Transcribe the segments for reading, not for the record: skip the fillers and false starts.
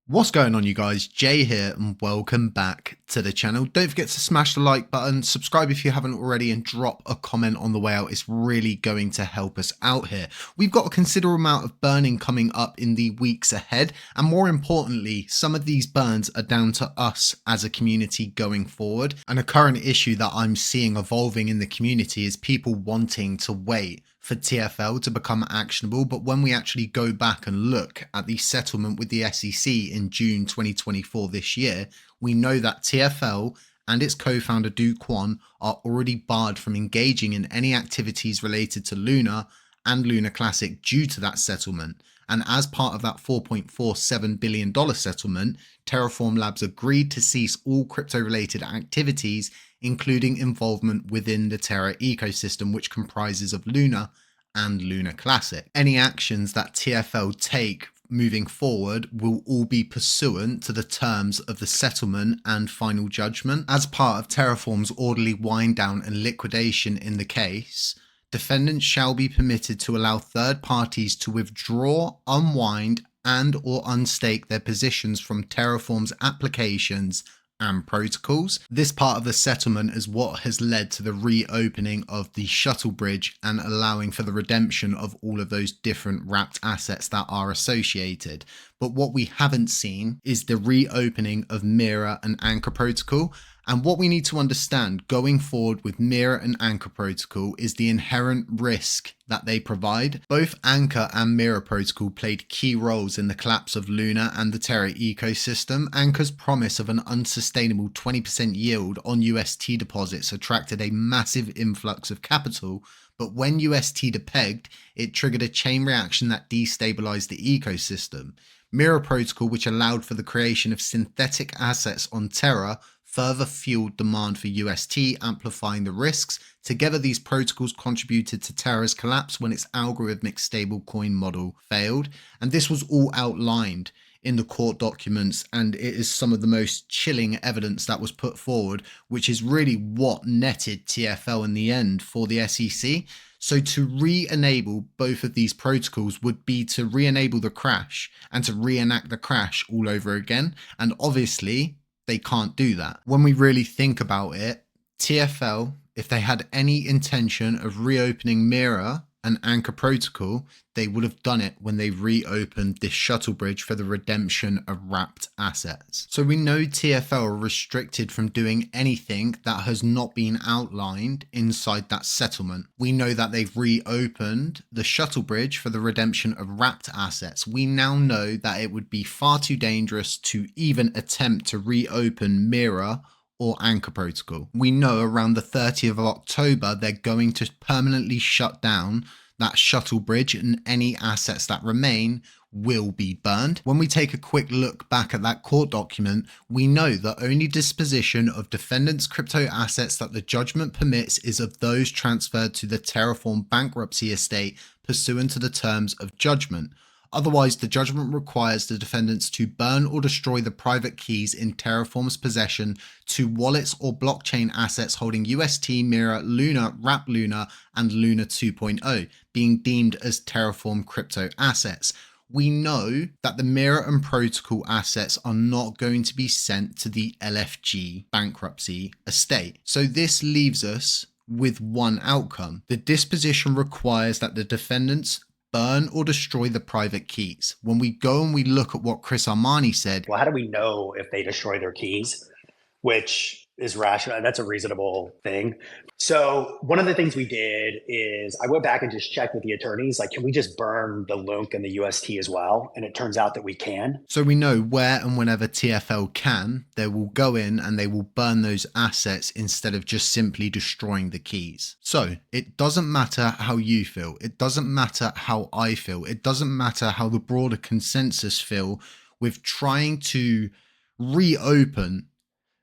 What's going on, you guys? Jay here and welcome back to the channel. Don't forget to smash the like button, subscribe if you haven't already, and drop a comment on the way out. It's really going to help us out here. We've got a considerable amount of burning coming up in the weeks ahead, and more importantly, some of these burns are down to us as a community going forward. And a current issue that I'm seeing evolving in the community is people wanting to wait for TFL to become actionable. But when we actually go back and look at the settlement with the SEC in June 2024 this year, we know that TFL and its co-founder Do Kwon are already barred from engaging in any activities related to Luna and Luna Classic due to that settlement. And as part of that $4.47 billion settlement, Terraform Labs agreed to cease all crypto-related activities, including involvement within the Terra ecosystem, which comprises of Luna and Luna Classic. Any actions that TFL take moving forward will all be pursuant to the terms of the settlement and final judgment. As part of Terraform's orderly wind down and liquidation in the case, defendants shall be permitted to allow third parties to withdraw, unwind, and or unstake their positions from Terraform's applications and protocols. This part of the settlement is what has led to the reopening of the shuttle bridge and allowing for the redemption of all of those different wrapped assets that are associated. But what we haven't seen is the reopening of Mirror and Anchor Protocol. And what we need to understand going forward with Mirror and Anchor Protocol is the inherent risk that they provide. Both Anchor and Mirror Protocol played key roles in the collapse of Luna and the Terra ecosystem. Anchor's promise of an unsustainable 20% yield on UST deposits attracted a massive influx of capital, but when UST depegged, it triggered a chain reaction that destabilized the ecosystem. Mirror Protocol, which allowed for the creation of synthetic assets on Terra, further fueled demand for UST, amplifying the risks. Together, these protocols contributed to Terra's collapse when its algorithmic stablecoin model failed. And this was all outlined in the court documents, and it is some of the most chilling evidence that was put forward, which is really what netted TFL in the end for the SEC. So to re-enable both of these protocols would be to re-enable the crash and to reenact the crash all over again. And obviously, they can't do that. When we really think about it, TFL, if they had any intention of reopening Mirror and Anchor Protocol, they would have done it when they reopened this shuttle bridge for the redemption of wrapped assets. So we know TFL are restricted from doing anything that has not been outlined inside that settlement. We know that they've reopened the shuttle bridge for the redemption of wrapped assets. We now know that it would be far too dangerous to even attempt to reopen Mirror or Anchor Protocol. We know around the 30th of October, they're going to permanently shut down that shuttle bridge, and any assets that remain will be burned. When we take a quick look back at that court document, we know the only disposition of defendants' crypto assets that the judgment permits is of those transferred to the Terraform bankruptcy estate pursuant to the terms of judgment. Otherwise, the judgment requires the defendants to burn or destroy the private keys in Terraform's possession to wallets or blockchain assets holding UST, Mirror, Luna, Wrap Luna, and Luna 2.0, being deemed as Terraform crypto assets. We know that the Mirror and Protocol assets are not going to be sent to the LFG bankruptcy estate. So this leaves us with one outcome. The disposition requires that the defendants burn or destroy the private keys. When we go and we look at what Chris Armani said, well, how do we know if they destroy their keys? Which is rational. That's a reasonable thing. So one of the things we did is I went back and just checked with the attorneys, like, can we just burn the LUNC and the UST as well? And it turns out that we can. So we know where and whenever TFL can, they will go in and they will burn those assets instead of just simply destroying the keys. So it doesn't matter how you feel. It doesn't matter how I feel. It doesn't matter how the broader consensus feel with trying to reopen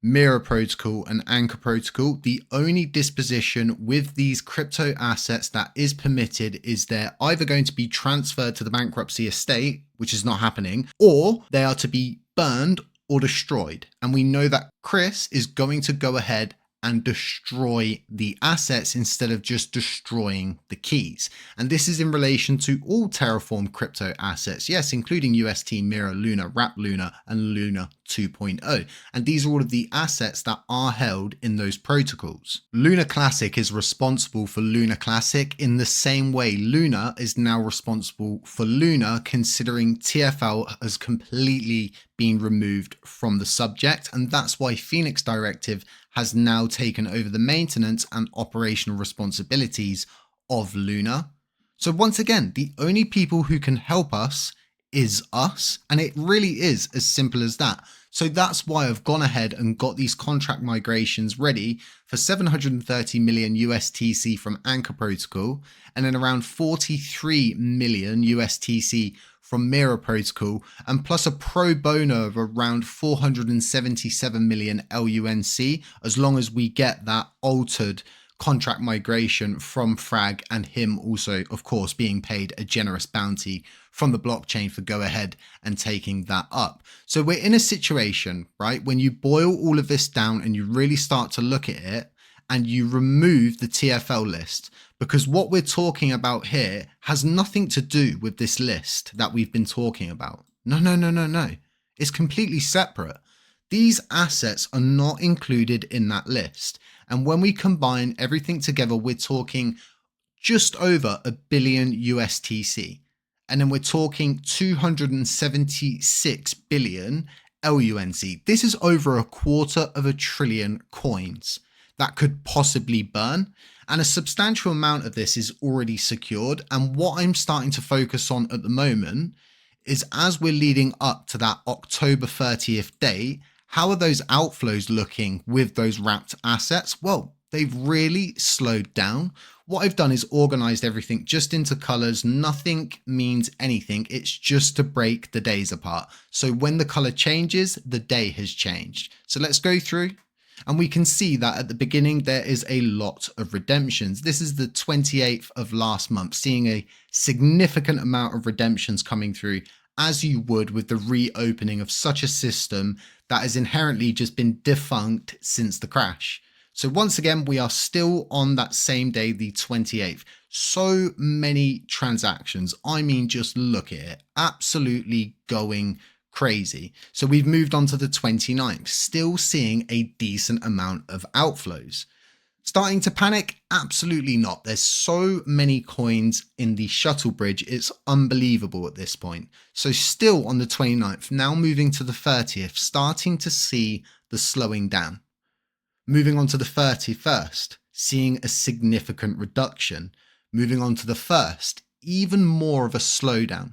Mirror Protocol and Anchor Protocol. The only disposition with these crypto assets that is permitted is they're either going to be transferred to the bankruptcy estate, which is not happening, or they are to be burned or destroyed. And we know that Chris is going to go ahead and destroy the assets instead of just destroying the keys. And this is in relation to all Terraform crypto assets, yes, including UST, Mirror, Luna, Wrap Luna, and Luna 2.0. And these are all of the assets that are held in those protocols. Luna Classic is responsible for Luna Classic in the same way Luna is now responsible for Luna, considering TFL has completely been removed from the subject. And that's why Phoenix Directive has now taken over the maintenance and operational responsibilities of Luna. So once again, the only people who can help us is us, and it really is as simple as that. So that's why I've gone ahead and got these contract migrations ready for 730 million USTC from Anchor Protocol, and then around 43 million USTC from Mirror Protocol, and plus a pro bono of around 477 million LUNC, as long as we get that altered contract migration from Frag, and him also, of course, being paid a generous bounty from the blockchain for go ahead and taking that up. So we're in a situation, right, when you boil all of this down and you really start to look at it and you remove the TFL list, because what we're talking about here has nothing to do with this list that we've been talking about. No. It's completely separate. These assets are not included in that list. And when we combine everything together, we're talking just over a billion USTC. And then we're talking 276 billion LUNC. This is over $250 billion coins that could possibly burn. And a substantial amount of this is already secured. And what I'm starting to focus on at the moment is, as we're leading up to that October 30th date, how are those outflows looking with those wrapped assets? Well, they've really slowed down. What I've done is organized everything just into colors. Nothing means anything. It's just to break the days apart. So when the color changes, the day has changed. So let's go through. And we can see that at the beginning, there is a lot of redemptions. This is the 28th of last month, seeing a significant amount of redemptions coming through, as you would with the reopening of such a system that has inherently just been defunct since the crash. So once again, we are still on that same day, the 28th. So many transactions. I mean, just look at it. Absolutely going crazy. So we've moved on to the 29th, still seeing a decent amount of outflows. Starting to panic? Absolutely not. There's so many coins in the shuttle bridge. It's unbelievable at this point. So still on the 29th, now moving to the 30th, starting to see the slowing down. Moving on to the 31st, seeing a significant reduction. Moving on to the 1st, even more of a slowdown.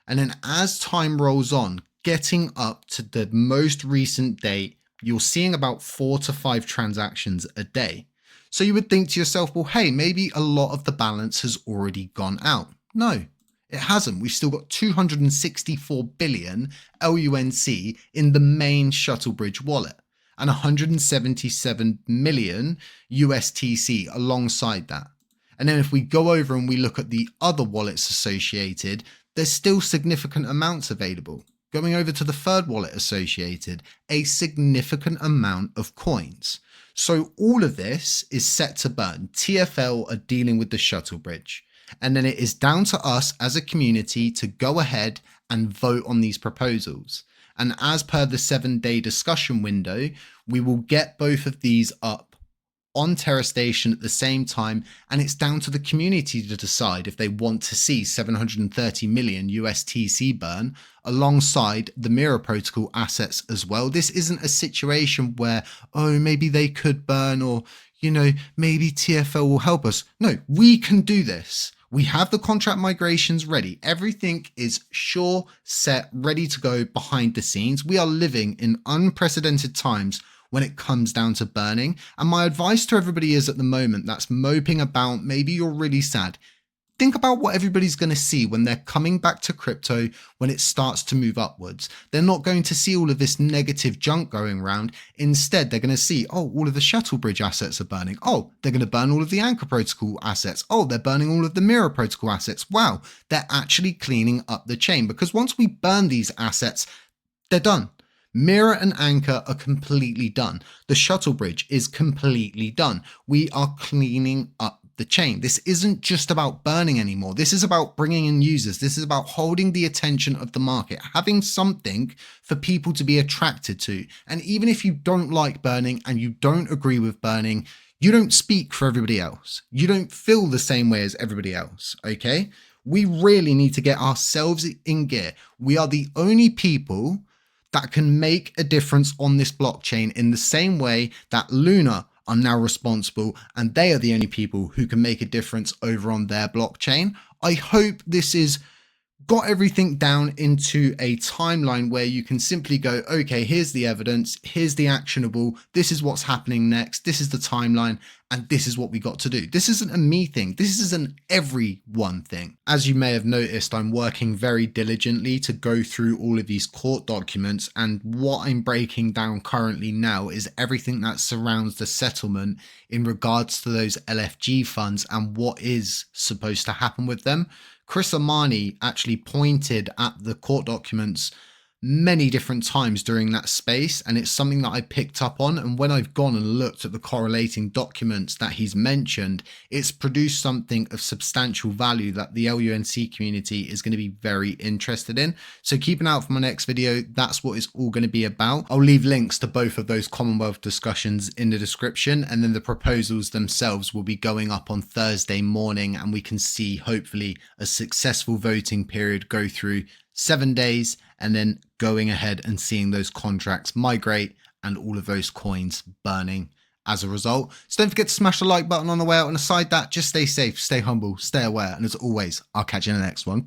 And then as time rolls on, getting up to the most recent date, you're seeing about 4 to 5 transactions a day. So you would think to yourself, well, hey, maybe a lot of the balance has already gone out. No, it hasn't. We've still got 264 billion LUNC in the main shuttle bridge wallet, and 177 million USTC alongside that. And then if we go over and we look at the other wallets associated, there's still significant amounts available. Going over to the third wallet associated, a significant amount of coins. So all of this is set to burn. TFL are dealing with the shuttle bridge. And then it is down to us as a community to go ahead and vote on these proposals. And as per the 7-day discussion window, we will get both of these up on Terra Station at the same time, and it's down to the community to decide if they want to see 730 million USTC burn alongside the Mirror Protocol assets as well. This isn't a situation where, oh, maybe they could burn, or, you know, maybe TFL will help us. No, we can do this. We have the contract migrations ready. Everything is sure, set, ready to go behind the scenes. We are living in unprecedented times when it comes down to burning. And my advice to everybody is, at the moment, that's moping about, maybe you're really sad, think about what everybody's going to see when they're coming back to crypto, when it starts to move upwards. They're not going to see all of this negative junk going around. Instead, they're going to see, oh, all of the shuttle bridge assets are burning. Oh, they're going to burn all of the Anchor Protocol assets. Oh, they're burning all of the Mirror Protocol assets. Wow, they're actually cleaning up the chain, because once we burn these assets, they're done. Mirror and Anchor are completely done. The shuttle bridge is completely done. We are cleaning up the chain. This isn't just about burning anymore. This is about bringing in users. This is about holding the attention of the market, having something for people to be attracted to. And even if you don't like burning and you don't agree with burning, you don't speak for everybody else. You don't feel the same way as everybody else, okay? We really need to get ourselves in gear. We are the only people that can make a difference on this blockchain in the same way that Luna are now responsible, and they are the only people who can make a difference over on their blockchain. I hope this is got everything down into a timeline where you can simply go, okay, here's the evidence, here's the actionable, this is what's happening next, this is the timeline, and this is what we got to do. This isn't a me thing, this is an everyone thing. As you may have noticed, I'm working very diligently to go through all of these court documents, and what I'm breaking down currently now is everything that surrounds the settlement in regards to those LFG funds and what is supposed to happen with them. Chris Amani actually pointed at the court documents many different times during that space, and it's something that I picked up on. And when I've gone and looked at the correlating documents that he's mentioned, it's produced something of substantial value that the LUNC community is going to be very interested in. So keep an eye out for my next video. That's what it's all going to be about. I'll leave links to both of those Commonwealth discussions in the description, and then the proposals themselves will be going up on Thursday morning, and we can see hopefully a successful voting period go through 7 days, and then going ahead and seeing those contracts migrate and all of those coins burning as a result. So don't forget to smash the like button on the way out. And aside that, just stay safe, stay humble, stay aware. And as always, I'll catch you in the next one.